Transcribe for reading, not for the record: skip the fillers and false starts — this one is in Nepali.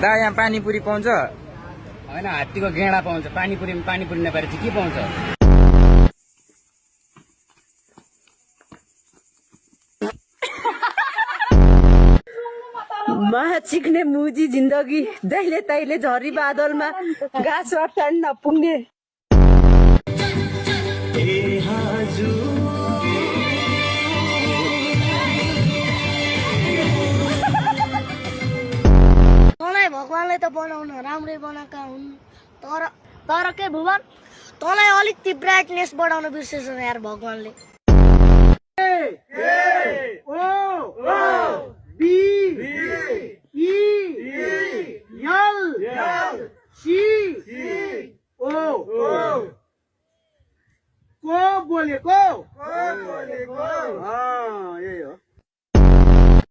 दा यहाँ पानीपुरी पाउँछ? होइन, हात्तीको गेडा पाउँछ। पानीपुरी नपाएर चाहिँ के पाउँछ? मा चिक्ने मुजी जिन्दगी जहिले तहिले झरी बादलमा घाँस अप्ठान नपुग्ने। तँलाई भगवानले त बनाउन राम्रै बनाएका हुन्, तर के भुवन, तँलाई अलिकति ब्राइटनेस बढाउन बिर्सेछ यार भगवानले।